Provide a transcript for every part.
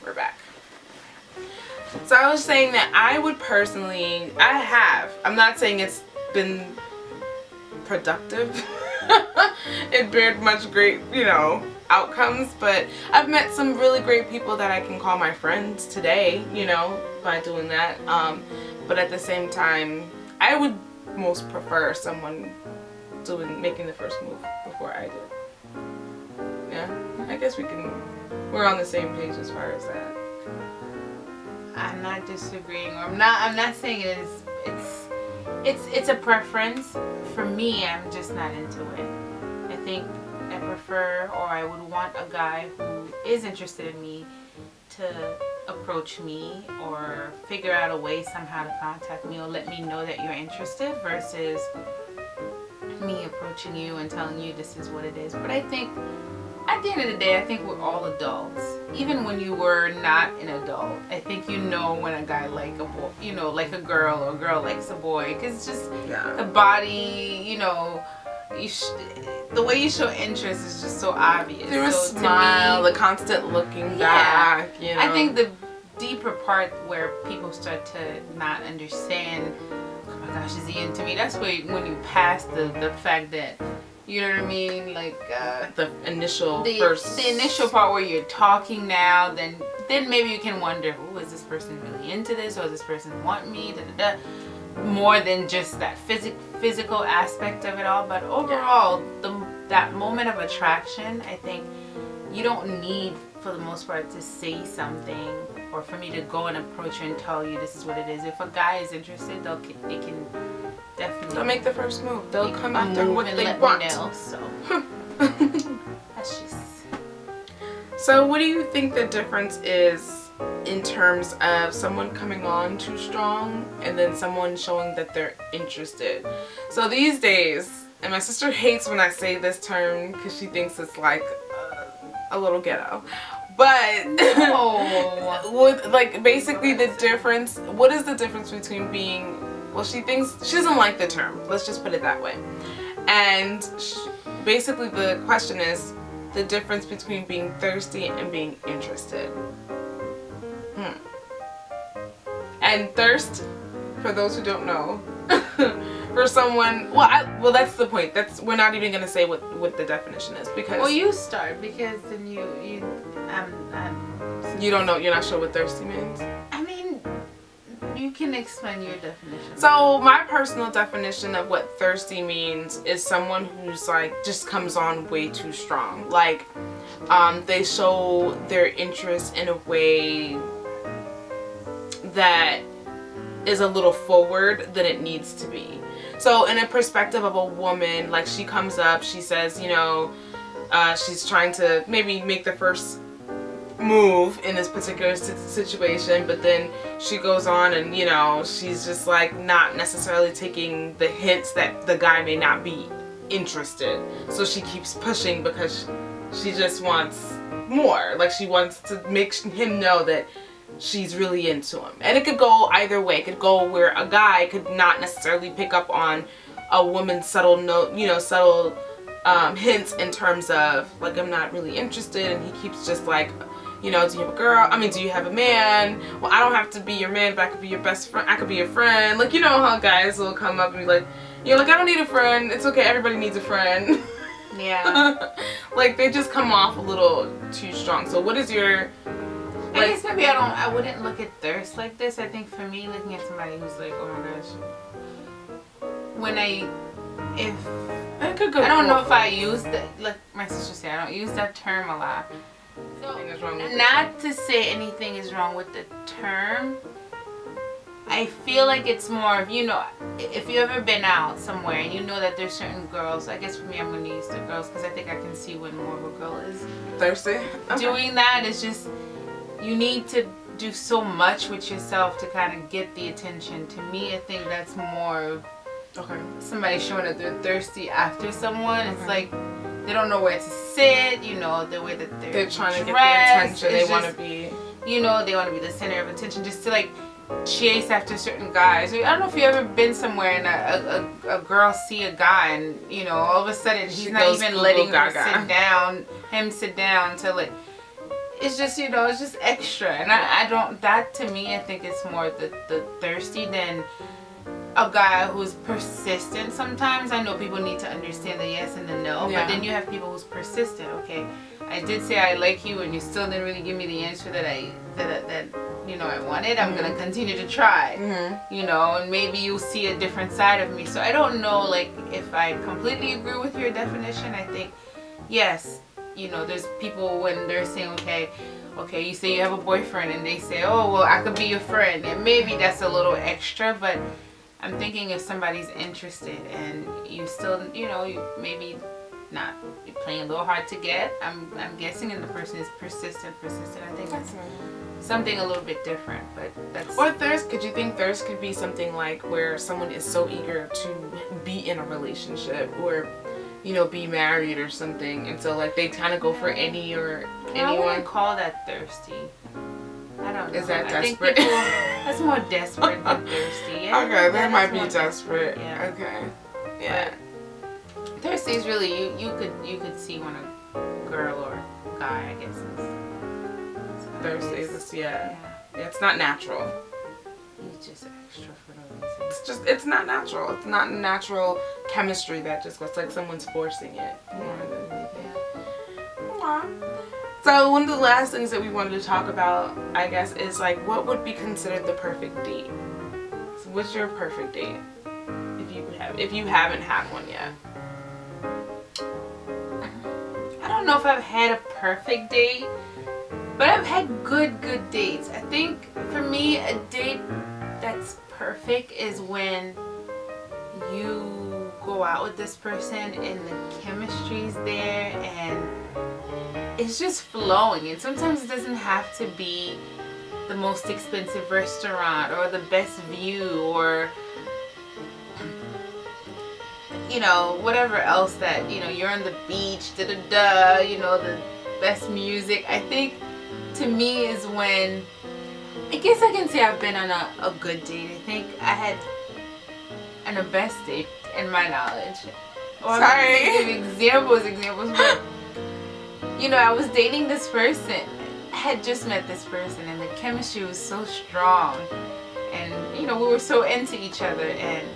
We're back. So I was saying that I would personally, I'm not saying it's been productive. It bared much great, you know, outcomes, but I've met some really great people that I can call my friends today, you know, by doing that. But at the same time, I would most prefer someone making the first move before I did. Yeah, I guess we're on the same page as far as that. I'm not disagreeing, or I'm not saying it's a preference. For me, I'm just not into it. I think I prefer, or I would want a guy who is interested in me to approach me or figure out a way somehow to contact me or let me know that you're interested versus me approaching you and telling you this is what it is. But I think at the end of the day, I think we're all adults. Even when you were not an adult, I think you know when a guy like a boy, you know, like a girl, or a girl likes a boy, because it's just the body, you know, the way you show interest is just so obvious. There was smile, the constant looking back, you know. I think the deeper part where people start to not understand, oh my gosh, is he into me? That's when you pass the fact that, you know what I mean, like the initial part where you're talking now, then maybe you can wonder, oh, is this person really into this, or does this person want me? More than just that physical aspect of it all. But overall, that moment of attraction, I think you don't need, for the most part, to say something or for me to go and approach you and tell you this is what it is. If a guy is interested, they can definitely. They'll make the first move. They'll come after what they want. Know, so that's just. So, what do you think the difference is in terms of someone coming on too strong and then someone showing that they're interested? So these days, and my sister hates when I say this term because she thinks it's like a little ghetto, but with like basically the difference, what is the difference between being, well, she doesn't like the term, let's just put it that way, and basically the question is the difference between being thirsty and being interested. And thirst, for those who don't know, for someone, well that's the point. We're not even gonna say what the definition is, because. Well, you start, because then you don't know. You're not sure what thirsty means. I mean, you can explain your definition. So my personal definition of what thirsty means is someone who's like just comes on way too strong. Like, they show their interest in a way that is a little forward than it needs to be. So in a perspective of a woman, like she comes up, she says, you know, she's trying to maybe make the first move in this particular situation, but then she goes on and, you know, she's just like not necessarily taking the hints that the guy may not be interested. So she keeps pushing because she just wants more. Like she wants to make him know that she's really into him. And it could go either way. It could go where a guy could not necessarily pick up on a woman's subtle note, you know, subtle hints in terms of like, I'm not really interested, and he keeps just like, you know, do you have a girl? I mean, do you have a man? Well, I don't have to be your man, but I could be your best friend. I could be your friend. Like, you know how guys will come up and be like, you're like, I don't need a friend. It's okay. Everybody needs a friend. Yeah. Like, they just come off a little too strong. So what is your... I guess maybe I wouldn't look at thirst like this. I think for me, looking at somebody who's like, oh my gosh, I don't know if I use that, like my sister said, I don't use that term a lot. So, not to say anything is wrong with the term, I feel like it's more of, you know, if you've ever been out somewhere and you know that there's certain girls, I guess for me I'm going to use the girls because I think I can see when more of a girl is thirsty. Doing that is just, you need to do so much with yourself to kind of get the attention. To me, I think that's more of somebody showing that they're thirsty after someone. It's like they don't know where to sit, you know, the way that they're trying to get dressed. the attention. They want to be, you know, they want to be the center of attention, just to like chase after certain guys. I don't know if you've ever been somewhere and a girl see a guy and, you know, all of a sudden he's not even letting her sit down to like, it's just, you know, it's just extra. And I don't, that to me, I think it's more the thirsty than a guy who's persistent. Sometimes I know people need to understand the yes and the no, but then you have people who's persistent. Okay, I did say I like you and you still didn't really give me the answer that you know I wanted. I'm gonna continue to try, you know, and maybe you'll see a different side of me. So I don't know, like, if I completely agree with your definition. I think, yes, you know, there's people when they're saying, okay, you say you have a boyfriend and they say, oh, well, I could be your friend, and maybe that's a little extra, but I'm thinking if somebody's interested and you still, you know, you maybe not, you're playing a little hard to get. I'm guessing, and the person is persistent. I think that's something a little bit different, but that's. Or thirst, could you think thirst could be something like where someone is so eager to be in a relationship or, you know, be married or something, and so like they kind of go for any or anyone? I wouldn't call that thirsty. I don't know. Is that I desperate? think people, that's more desperate than thirsty. Yeah, okay, that might be more desperate. Yeah. Okay. Yeah. But thirsty is really you could see when a girl or a guy, I guess, is Thirsty is yeah. It's not natural. He's just extra for no reason. It's not natural. It's not natural chemistry that just goes like someone's forcing it more than anything. Aww. So one of the last things that we wanted to talk about, I guess, is like what would be considered the perfect date. So what's your perfect date? If you haven't had one yet. I don't know if I've had a perfect date, but I've had good dates. I think for me a date that's perfect is when you go out with this person and the chemistry's there and it's just flowing. And sometimes it doesn't have to be the most expensive restaurant or the best view or, you know, whatever else that, you know, you're on the beach, you know, the best music. I think to me is when, I guess I can say I've been on a good date. I think I had a best date in my knowledge. Or Sorry. Examples, but you know, I was dating this person. I had just met this person and the chemistry was so strong. And, you know, we were so into each other. And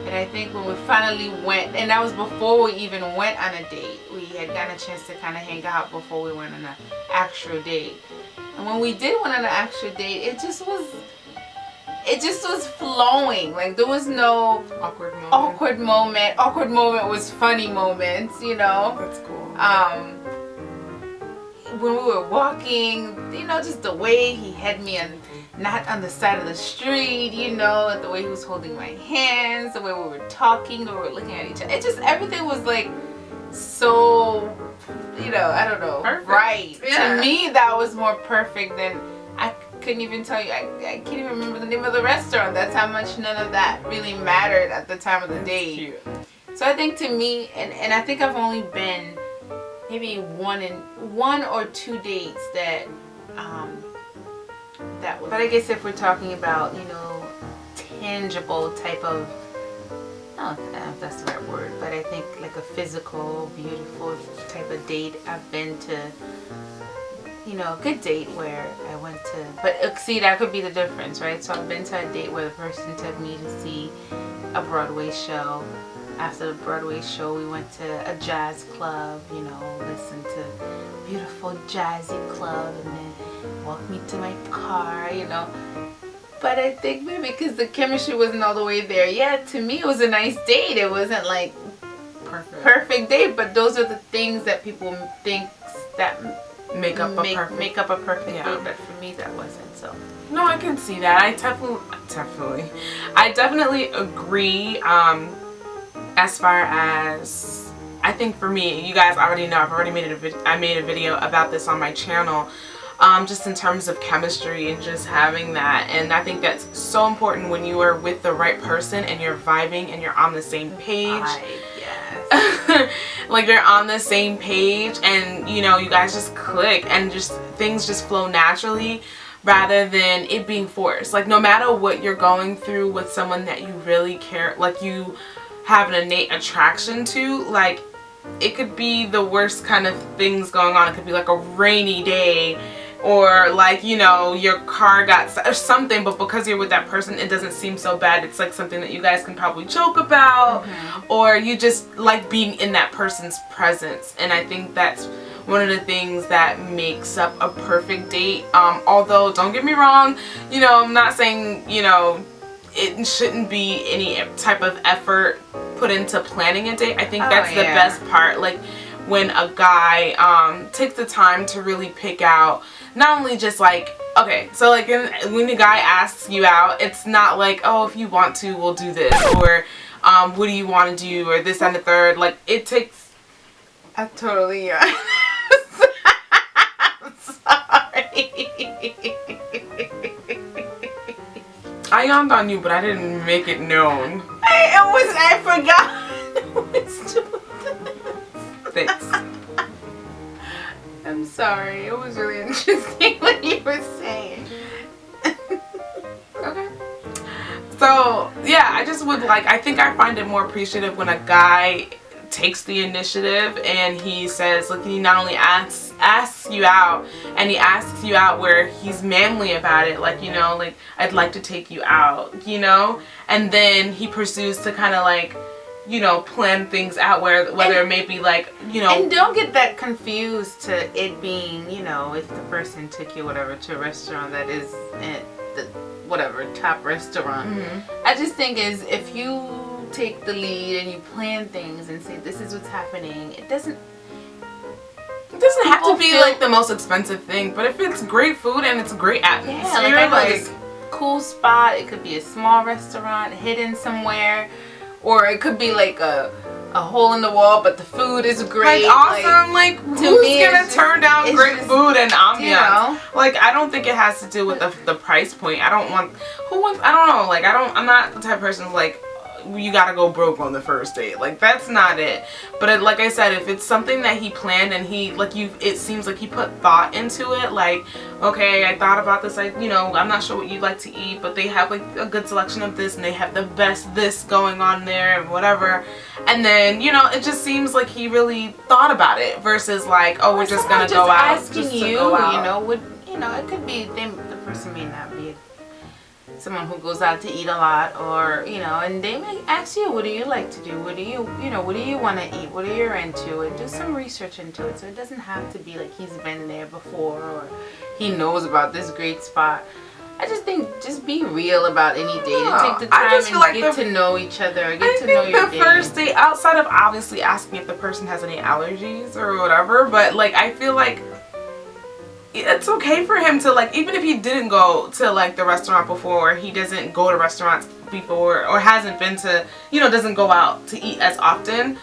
I think when we finally went, and that was before we even went on a date. We had gotten a chance to kind of hang out before we went on an actual date. And when we did went on an actual date, it just was flowing. Like there was no awkward moment. Awkward moment was funny moments, you know. That's cool. When we were walking, you know, just the way he had me not on the side of the street, you know, the way he was holding my hands, the way we were talking, the way we were looking at each other. It just, everything was like so, you know, I don't know, perfect. Right. Yeah. To me, that was more perfect than, I couldn't even tell you, I can't even remember the name of the restaurant. That's how much none of that really mattered at the time of the date. Cute. So I think to me, and I think I've only been maybe one or two dates that was. But I guess if we're talking about, you know, tangible type of, I don't know if that's the right word, but I think like a physical, beautiful type of date, I've been to, you know, a good date where I went to, but see, that could be the difference, right? So I've been to a date where the person took me to see a Broadway show. After the Broadway show, we went to a jazz club, you know, listened to beautiful jazzy club, and then walked me to my car, you know. But I think maybe because the chemistry wasn't all the way there yet, to me it was a nice date. It wasn't like perfect date, but those are the things that people think that make up a perfect date, but for me that wasn't. So no, I can see that. I definitely agree. As far as, I think for me, you guys already know, I made a video about this on my channel, just in terms of chemistry and just having that. And I think that's so important when you are with the right person and you're vibing and you're on the same page. Yes. Like you're on the same page and, you know, you guys just click and just things just flow naturally rather than it being forced. Like no matter what you're going through with someone that you really care, like you have an innate attraction to, like it could be the worst kind of things going on. It could be like a rainy day, or like, you know, your car got or something, but because you're with that person, it doesn't seem so bad. It's like something that you guys can probably joke about, or you just like being in that person's presence. And I think that's one of the things that makes up a perfect date. Although, don't get me wrong, you know, I'm not saying, you know, it shouldn't be any type of effort put into planning a date. I think that's the best part. Like when a guy takes the time to really pick out, not only just like, okay, so like when the guy asks you out, it's not like, oh, if you want to, we'll do this, or what do you want to do, or this and the third. Like it takes, I totally, I'm sorry. I yawned on you, but I didn't make it known. I forgot. Thanks. I'm sorry. It was really interesting what you were saying. Okay. So, yeah, I just would like, I think I find it more appreciative when a guy takes the initiative and he says, look, he not only asks you out, and he asks you out where he's manly about it, like, you know, like, I'd like to take you out, you know, and then he pursues to kind of like, you know, plan things out whether it may be like, you know. And don't get that confused to it being, you know, if the person took you whatever to a restaurant that is at the whatever top restaurant. I just think is if you take the lead and you plan things and say this is what's happening, it doesn't have to be like the most expensive thing, but if it's great food and it's great atmosphere, yeah, like cool spot, it could be a small restaurant hidden somewhere, or it could be like a hole in the wall, but the food is great. Like awesome, like who's gonna turn down great food and ambiance? You know? Like I don't think it has to do with the price point. I don't know, like I'm not the type of person who's like, you gotta go broke on the first date. Like that's not it. But like I said, if it's something that he planned and he like it seems like he put thought into it, like, okay, I thought about this, like, you know, I'm not sure what you'd like to eat, but they have like a good selection of this and they have the best this going on there and whatever, and then, you know, it just seems like he really thought about it versus like, oh, we're just gonna go out asking you, you know, it could be the person may not be someone who goes out to eat a lot, or, you know, and they may ask you, what do you like to do, what do you want to eat, what are you into, and do some research into it. So it doesn't have to be like he's been there before or he knows about this great spot. I just think just be real about any date and take the time and like get to know each other, get to know your date. First date, outside of obviously asking if the person has any allergies or whatever, but like I feel like it's okay for him to, like, even if he didn't go to like the restaurant before, or he doesn't go to restaurants before, or hasn't been to, you know, doesn't go out to eat as often,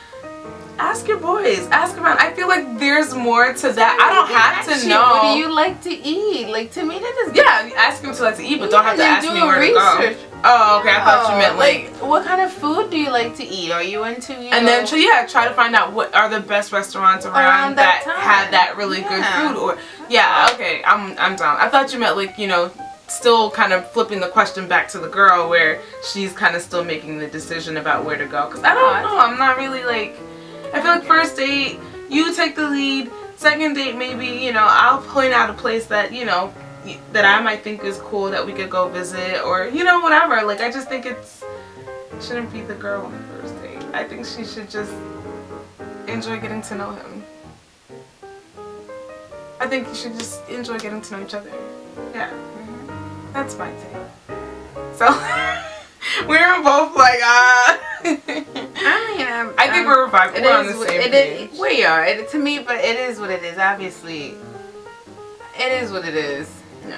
ask your boys, ask around. I feel like there's more to that. I don't have to know. What do you like to eat? Like, to me that doesn't. Yeah, ask him to like to eat, but don't have to ask me where to go. Oh, okay. I thought you meant like what kind of food do you like to eat? Are you into, and then try to find out what are the best restaurants around that have that really good food. Or okay, I'm down. I thought you meant like, you know, still kind of flipping the question back to the girl where she's kind of still making the decision about where to go. Because I don't know. I'm not really like. I feel like first date, you take the lead. Second date, maybe, you know, I'll point out a place that, you know, that I might think is cool that we could go visit, or, you know, whatever. Like, I just think it shouldn't be the girl on the first date. I think she should just enjoy getting to know him. I think you should just enjoy getting to know each other. Yeah. That's my take. So, we were both like, I think we're vibing. We're on the same page. We are. To me, but it is what it is. Obviously, it is what it is. No.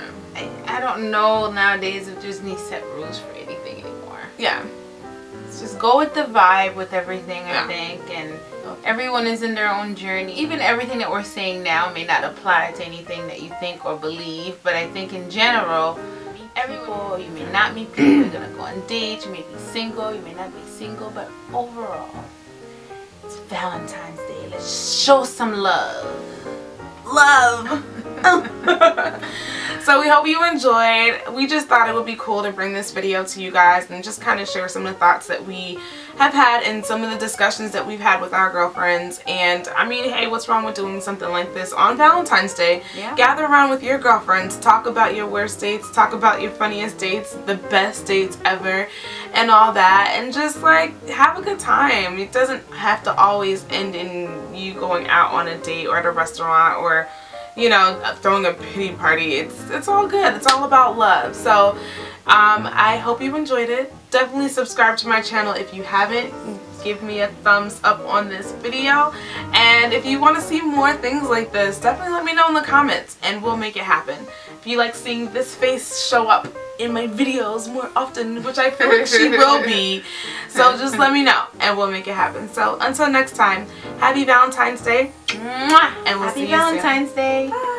I don't know nowadays if there's any set rules for anything anymore. Yeah. Let's just go with the vibe with everything, I think, and everyone is in their own journey. Even everything that we're saying now may not apply to anything that you think or believe, but I think in general, everyone, you may not meet people, you're gonna go on dates, you may be single, you may not be single, but overall, it's Valentine's Day. Let's show some love. Love! So we hope you enjoyed. We just thought it would be cool to bring this video to you guys and just kind of share some of the thoughts that we have had and some of the discussions that we've had with our girlfriends. And I mean, hey, what's wrong with doing something like this on Valentine's Day? Yeah. Gather around with your girlfriends, talk about your worst dates, talk about your funniest dates, the best dates ever, and all that, and just like have a good time. It doesn't have to always end in you going out on a date or at a restaurant or, you know, throwing a pity party. It's all good. It's all about love. So I hope you enjoyed it. Definitely subscribe to my channel if you haven't. Give me a thumbs up on this video, and if you want to see more things like this, definitely let me know in the comments and we'll make it happen. If you like seeing this face show up in my videos more often, which I feel like she will be, so just let me know and we'll make it happen. So until next time, happy Valentine's Day, and we'll see you soon. Happy Valentine's Day. Bye.